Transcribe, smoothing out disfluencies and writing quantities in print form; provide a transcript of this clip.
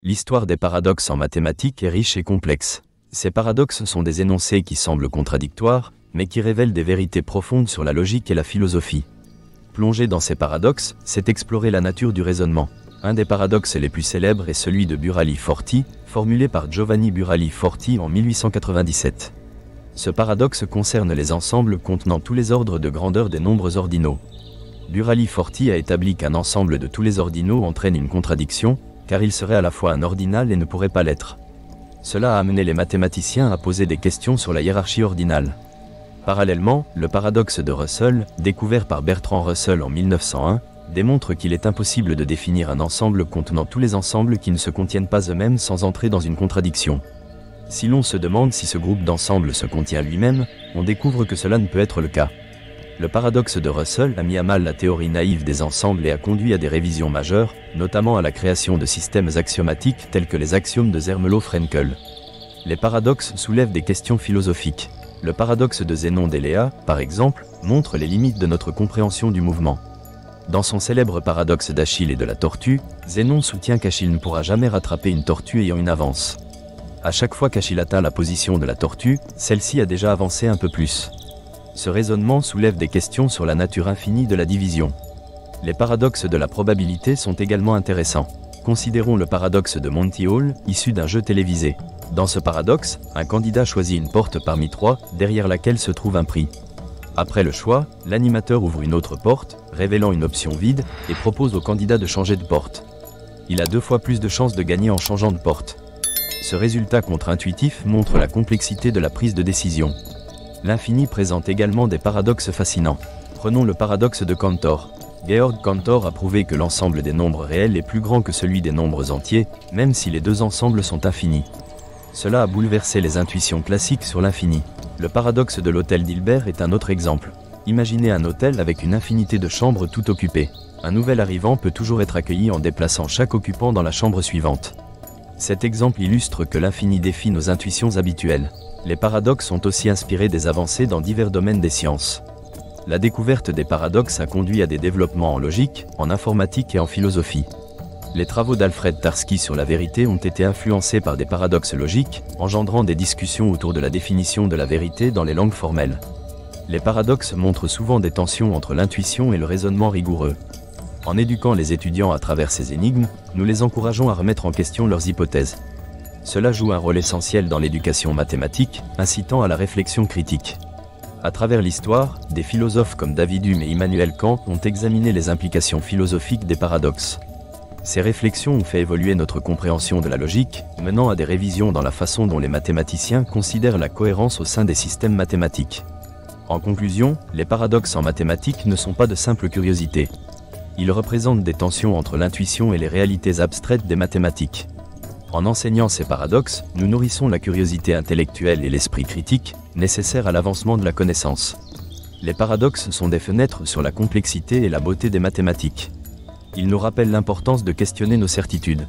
L'histoire des paradoxes en mathématiques est riche et complexe. Ces paradoxes sont des énoncés qui semblent contradictoires, mais qui révèlent des vérités profondes sur la logique et la philosophie. Plonger dans ces paradoxes, c'est explorer la nature du raisonnement. Un des paradoxes les plus célèbres est celui de Burali-Forti, formulé par Giovanni Burali-Forti en 1897. Ce paradoxe concerne les ensembles contenant tous les ordres de grandeur des nombres ordinaux. Burali-Forti a établi qu'un ensemble de tous les ordinaux entraîne une contradiction, car il serait à la fois un ordinal et ne pourrait pas l'être. Cela a amené les mathématiciens à poser des questions sur la hiérarchie ordinale. Parallèlement, le paradoxe de Russell, découvert par Bertrand Russell en 1901, démontre qu'il est impossible de définir un ensemble contenant tous les ensembles qui ne se contiennent pas eux-mêmes sans entrer dans une contradiction. Si l'on se demande si ce groupe d'ensembles se contient lui-même, on découvre que cela ne peut être le cas. Le paradoxe de Russell a mis à mal la théorie naïve des ensembles et a conduit à des révisions majeures, notamment à la création de systèmes axiomatiques tels que les axiomes de Zermelo-Fraenkel. Les paradoxes soulèvent des questions philosophiques. Le paradoxe de Zénon d'Eléa, par exemple, montre les limites de notre compréhension du mouvement. Dans son célèbre paradoxe d'Achille et de la tortue, Zénon soutient qu'Achille ne pourra jamais rattraper une tortue ayant une avance. À chaque fois qu'Achille atteint la position de la tortue, celle-ci a déjà avancé un peu plus. Ce raisonnement soulève des questions sur la nature infinie de la division. Les paradoxes de la probabilité sont également intéressants. Considérons le paradoxe de Monty Hall, issu d'un jeu télévisé. Dans ce paradoxe, un candidat choisit une porte parmi trois, derrière laquelle se trouve un prix. Après le choix, l'animateur ouvre une autre porte, révélant une option vide, et propose au candidat de changer de porte. Il a 2 fois plus de chances de gagner en changeant de porte. Ce résultat contre-intuitif montre la complexité de la prise de décision. L'infini présente également des paradoxes fascinants. Prenons le paradoxe de Cantor. Georg Cantor a prouvé que l'ensemble des nombres réels est plus grand que celui des nombres entiers, même si les deux ensembles sont infinis. Cela a bouleversé les intuitions classiques sur l'infini. Le paradoxe de l'hôtel d'Hilbert est un autre exemple. Imaginez un hôtel avec une infinité de chambres tout occupées. Un nouvel arrivant peut toujours être accueilli en déplaçant chaque occupant dans la chambre suivante. Cet exemple illustre que l'infini défie nos intuitions habituelles. Les paradoxes sont aussi inspirés des avancées dans divers domaines des sciences. La découverte des paradoxes a conduit à des développements en logique, en informatique et en philosophie. Les travaux d'Alfred Tarski sur la vérité ont été influencés par des paradoxes logiques, engendrant des discussions autour de la définition de la vérité dans les langues formelles. Les paradoxes montrent souvent des tensions entre l'intuition et le raisonnement rigoureux. En éduquant les étudiants à travers ces énigmes, nous les encourageons à remettre en question leurs hypothèses. Cela joue un rôle essentiel dans l'éducation mathématique, incitant à la réflexion critique. À travers l'histoire, des philosophes comme David Hume et Immanuel Kant ont examiné les implications philosophiques des paradoxes. Ces réflexions ont fait évoluer notre compréhension de la logique, menant à des révisions dans la façon dont les mathématiciens considèrent la cohérence au sein des systèmes mathématiques. En conclusion, les paradoxes en mathématiques ne sont pas de simples curiosités. Ils représentent des tensions entre l'intuition et les réalités abstraites des mathématiques. En enseignant ces paradoxes, nous nourrissons la curiosité intellectuelle et l'esprit critique, nécessaires à l'avancement de la connaissance. Les paradoxes sont des fenêtres sur la complexité et la beauté des mathématiques. Ils nous rappellent l'importance de questionner nos certitudes.